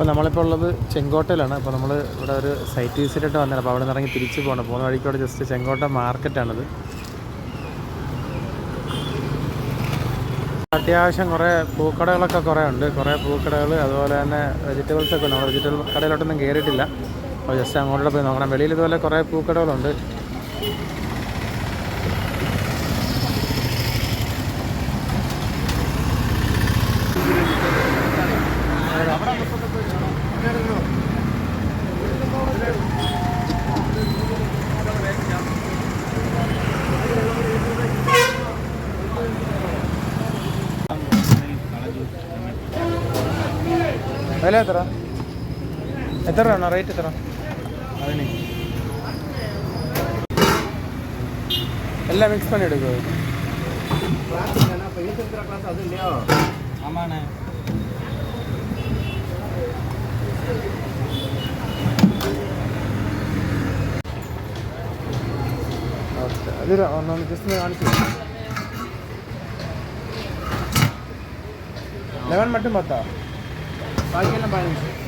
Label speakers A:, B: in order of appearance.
A: അപ്പോൾ നമ്മളിപ്പോൾ ഉള്ളത് ചെങ്കോട്ടയിലാണ്. അപ്പോൾ നമ്മൾ ഇവിടെ ഒരു സൈറ്റ് വിസിറ്റായിട്ട് വന്നത്. അപ്പോൾ അവിടെ നിന്ന് ഇറങ്ങി തിരിച്ച് പോകണം. പോകുന്ന വഴിക്കോടെ ജസ്റ്റ് ചെങ്കോട്ട മാർക്കറ്റാണിത്. അത്യാവശ്യം കുറേ പൂക്കടകളൊക്കെ കുറേ ഉണ്ട്. കുറേ പൂക്കടകൾ, അതുപോലെ തന്നെ വെജിറ്റബിൾസൊക്കെ ഉണ്ട്. നമ്മൾ വെജിറ്റബിൾ കടയിലോട്ടൊന്നും കയറിയിട്ടില്ല. അപ്പോൾ ജസ്റ്റ് അങ്ങോട്ട് പോയി നോക്കണം. വെളിയിൽ ഇതുപോലെ കുറേ പൂക്കടകളുണ്ട്. വില എത്ര രൂപയാണോ റേറ്റ്? എത്ര അതിന് എല്ലാം മിക്സ് பண்ணி എടുക്കുമോ? ആമാണേ. ഓക്കെ, അത് ഒന്നൊന്ന് ജസ്റ്റ് കാണിച്ചു. 11 மட்டும் பார்த்தா பாக்கியெல்லாம் 15.